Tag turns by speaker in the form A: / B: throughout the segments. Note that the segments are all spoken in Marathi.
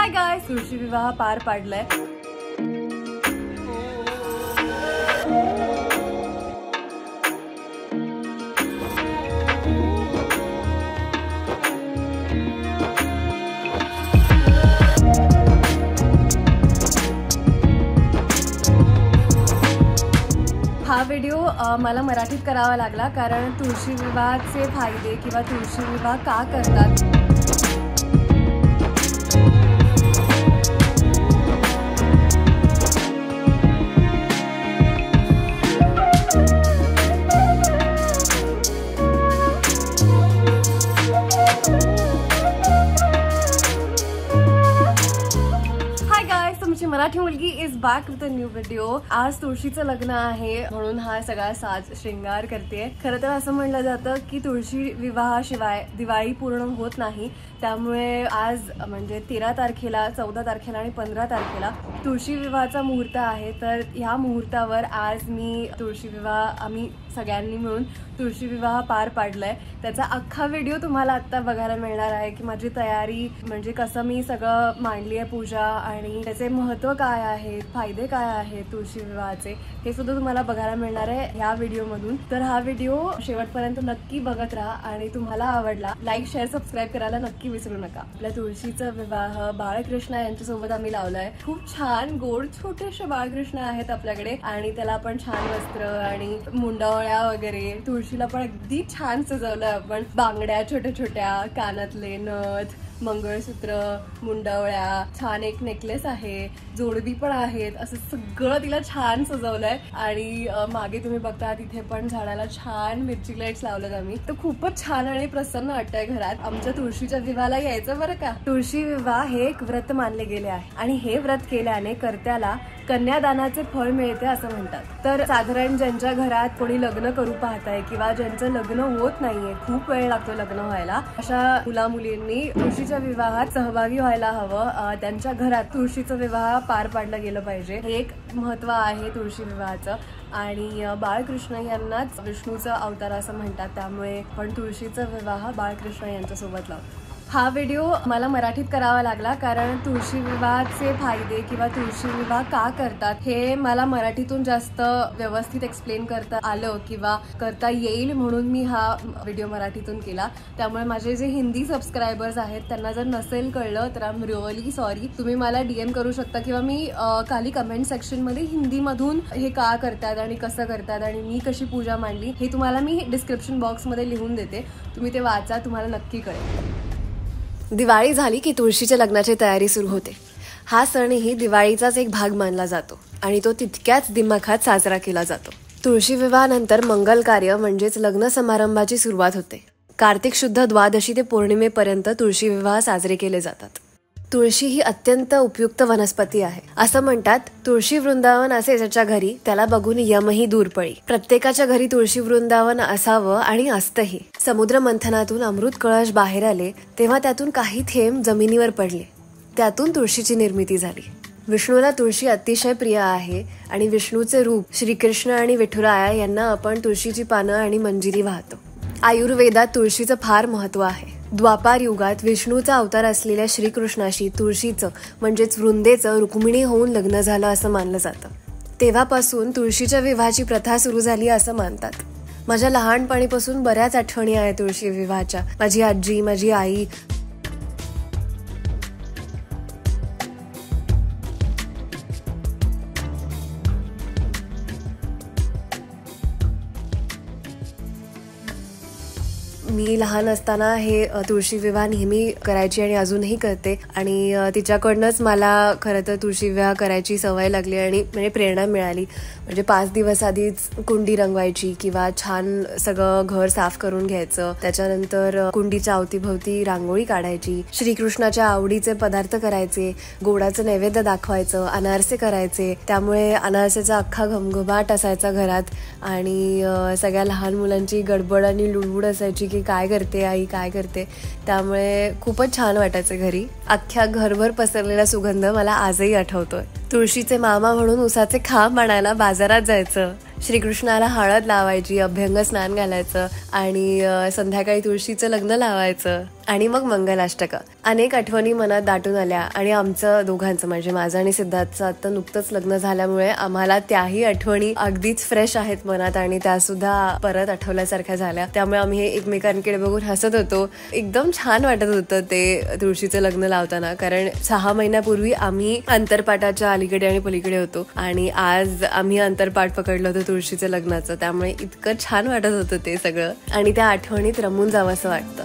A: हाय गाइस, तुळशी विवाह पार पाडलाय। हा व्हिडिओ मला मराठीत करावा लागला कारण तुळशी विवाहाचे फायदे किंवा तुळशी विवाह का करतात। मराठी मुलगी is back with a new video. आज तुळशीचं लग्न आहे म्हणून हा सगळा साज श्रृंगार करते। खरं तर असं म्हणलं जातं की तुळशी विवाहाशिवाय दिवाळी पूर्ण होत नाही, त्यामुळे आज म्हणजे 13 तारखेला 14 तारखेला आणि 15 तारखेला तुळशी विवाहाचा मुहूर्त आहे। तर ह्या मुहूर्तावर आज मी तुळशी विवाह आम्ही सगळ्यांनी मिळून तुळशी विवाह पार पाडलाय। त्याचा अख्खा व्हिडिओ तुम्हाला आता बघायला मिळणार आहे की माझी तयारी म्हणजे कसं मी सगळं मांडली आहे पूजा आणि त्याचे महत्त्व काय आहे, फायदे काय आहेत तुळशी विवाहाचे, हे सुद्धा तुम्हाला बघायला मिळणार आहे ह्या व्हिडिओमधून। तर हा व्हिडिओ शेवटपर्यंत नक्की बघत राहा आणि तुम्हाला आवडला लाईक शेअर सबस्क्राईब करायला नक्की विसरू नका। आपल्या तुळशीचा विवाह बाळकृष्ण यांच्यासोबत आम्ही लावलाय। खूप छान गोड छोटेसे बाळकृष्ण आहेत आपल्याकडे आणि त्याला आपण छान वस्त्र आणि मुंडावळ्या वगैरे, तुळशीला पण अगदी छान सजवलंय आपण, बांगड्या छोट्या छोट्या, कानातले नथ, मंगळसूत्र, मुंडावळ्या, छान एक नेकलेस आहे, जोडवी पण आहेत, असं सगळं तिला छान सजवलंय। आणि मागे तुम्ही बघता तिथे पण झाडाला छान मिरची लाईट्स लावलेत आम्ही। तर खूपच छान आणि प्रसन्न वाटतंय घरात। आमच्या तुळशीच्या विवाहाला यायचं बरं का। तुळशी विवाह हे एक व्रत मानले गेले आहे आणि हे व्रत केल्याने कर्त्याला कन्यादानाचे फळ मिळते असं म्हणतात। तर साधारण ज्यांच्या घरात कोणी लग्न करू पाहताय किंवा ज्यांचं लग्न होत नाहीये, खूप वेळ लागतो लग्न व्हायला, अशा मुला मुलींनी तुळशीच्या विवाहात सहभागी व्हायला हवं। त्यांच्या घरात तुळशीचा विवाह पार पाडला गेलं पाहिजे, हे एक महत्त्व आहे तुळशी विवाहाचं। आणि बाळकृष्ण यांनाच विष्णूचा अवतार असं म्हणतात, त्यामुळे पण तुळशीचा विवाह बाळकृष्ण यांच्यासोबत लावतो। हा व्हिडिओ मला मराठीत करावा लागला कारण तुळशी विवाहाचे फायदे किंवा तुळशी विवाह का करतात हे मला मराठीतून जास्त व्यवस्थित एक्सप्लेन करता आलं किंवा करता येईल म्हणून मी हा व्हिडिओ मराठीतून केला। त्यामुळे माझे जे हिंदी सबस्क्रायबर्स आहेत त्यांना जर नसेल कळलं तर आय एम रिअली सॉरी। तुम्ही मला DM करू शकता किंवा मी खाली कमेंट सेक्शनमध्ये हिंदीमधून हे का करतात आणि कसं करतात आणि मी कशी पूजा मांडली हे तुम्हाला मी डिस्क्रिप्शन बॉक्समध्ये लिहून देते, तुम्ही ते वाचा, तुम्हाला नक्की कळेल। दिवाळी झाली की तुळशीच्या लग्नाची तयारी सुरू होते। हा सणही दिवाळीचाच एक भाग मानला जातो आणि तो तितक्याच दिमाखात साजरा केला जातो। तुळशी विवाहानंतर मंगल कार्य म्हणजेच लग्न समारंभाची सुरुवात होते। कार्तिक शुद्ध द्वादशी ते पौर्णिमेपर्यंत तुळशी विवाह साजरे केले जातात। तुळशी ही अत्यंत उपयुक्त वनस्पती आहे। असं म्हणतात तुळशी वृंदावन असे ज्याच्या घरी त्याला बघून यमही दूर पळी। प्रत्येकाच्या घरी तुळशी वृंदावन असावं आणि असतंही। समुद्र मंथनातून अमृत कळश बाहेर आले तेव्हा त्यातून काही थेंब जमिनीवर पडले, त्यातून तुळशीची निर्मिती झाली। विष्णूला तुळशी अतिशय प्रिय आहे आणि विष्णूचे रूप श्रीकृष्ण आणि विठुराया यांना आपण तुळशीची पानं आणि मंजिरी वाहतो। आयुर्वेदात तुळशीचं फार महत्त्व आहे। द्वापार युगात विष्णूचा अवतार असलेल्या श्रीकृष्णाशी तुळशीचं म्हणजेच वृंदेचं रुक्मिणी होऊन लग्न झालं असं मानलं जातं। तेव्हापासून तुळशीच्या विवाहाची प्रथा सुरू झाली असं मानतात। माझ्या लहानपणीपासून बऱ्याच आठवणी आहेत तुळशी विवाहाच्या। माझी आजी, माझी आई, मी लहान असताना हे तुळशी विवाह नेहमी करायची आणि अजूनही करते आणि तिच्याकडनंच मला खरं तर तुळशी विवाह करायची सवय लागली आणि म्हणजे प्रेरणा मिळाली। म्हणजे 5 दिवस आधीच कुंडी रंगवायची किंवा छान सगळं घर साफ करून घ्यायचं, त्याच्यानंतर कुंडीच्या अवतीभवती रांगोळी काढायची, श्रीकृष्णाच्या आवडीचे पदार्थ करायचे, गोडाचं नैवेद्य दाखवायचं, अनारसे करायचे, त्यामुळे अनारसेचा अख्खा घमघमाट असायचा घरात आणि सगळ्या लहान मुलांची गडबड आणि लुडबुड असायची की काय करते आई, काय करते, त्यामुळे खूपच छान वाटायचं घरी। अख्ख्या घरभर पसरलेला सुगंध मला आजही आठवतोय। तुळशीचे मामा म्हणून उसाचे खांब आणायला बाजारात जायचं, श्रीकृष्णाला हळद लावायची, अभ्यंग स्नान घालायचं आणि संध्याकाळी तुळशीचं लग्न लावायचं। आणि मग मंगलाष्टकं. अनेक आठवणी मनात दाटून आल्या आणि आमचं दोघांचं म्हणजे माझं आणि सिद्धार्थचं आता नुकतंच लग्न झाल्यामुळे आम्हाला त्याही आठवणी अगदीच फ्रेश आहेत मनात आणि त्या सुद्धा परत आठवल्यासारख्या झाल्या. त्यामुळे आम्ही हे एकमेकांकडे बघून हसत होतो. एकदम छान वाटत होतं ते तुळशीचं लग्न लावताना, कारण 6 महिन्यापूर्वी आम्ही अंतरपाटाच्या अलीकडे आणि पलीकडे होतो आणि आज आम्ही अंतरपाट पकडलं होतं तुळशीचं लग्नाचं. त्यामुळे इतकं छान वाटत होतं ते सगळं आणि त्या आठवणीत रमून जावं असं वाटतं.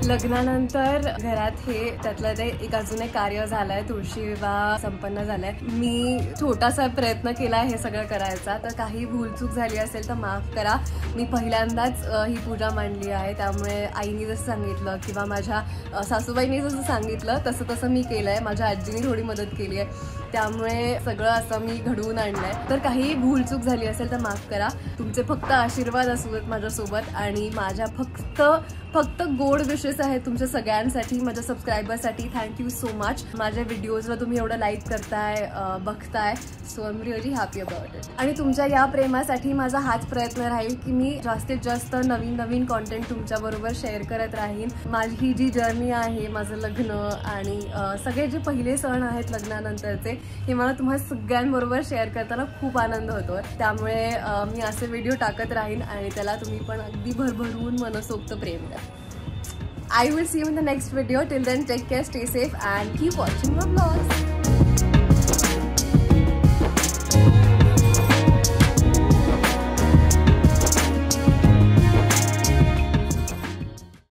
A: लग्नानंतर घरात हे त्यातलं ते एक अजून एक कार्य झालंय, तुळशी विवाह संपन्न झालाय. मी छोटासा प्रयत्न केला हे सगळं करायचा, तर काही भूलचूक झाली असेल तर माफ करा. मी पहिल्यांदाच ही पूजा मांडली आहे, त्यामुळे आईने जसं सांगितलं किंवा माझ्या सासूबाईंनी जसं सांगितलं तसं मी केलंय. माझ्या आजीने थोडी मदत केली आहे, त्यामुळे सगळं असं मी घडवून आणलंय. तर काही भूलचूक झाली असेल तर माफ करा. तुमचे फक्त आशीर्वाद असू देत माझ्यासोबत आणि माझ्या फक्त गोड विशेस आहेत तुमच्या सगळ्यांसाठी, माझ्या सबस्क्रायबर्ससाठी. Thank you so much. माझ्या व्हिडिओजला तुम्ही एवढं लाईक करताय, बघताय, so I am really happy about it. आणि तुमच्या या प्रेमासाठी माझा हाच प्रयत्न राहील की मी जास्तीत जास्त नवीन कॉन्टेंट तुमच्याबरोबर शेअर करत राहीन. माझी ही जी जर्नी आहे, माझं लग्न आणि सगळे जे पहिले सण आहेत लग्नानंतरचे, हे मला तुम्हाला सगळ्यांबरोबर शेअर करताना खूप आनंद होतो. त्यामुळे मी असे व्हिडिओ टाकत राहीन आणि त्याला तुम्ही पण अगदी भरभरून मनसोक्त प्रेम द्या. I will see you in the next video. Till then, take care, stay safe and keep watching my vlogs.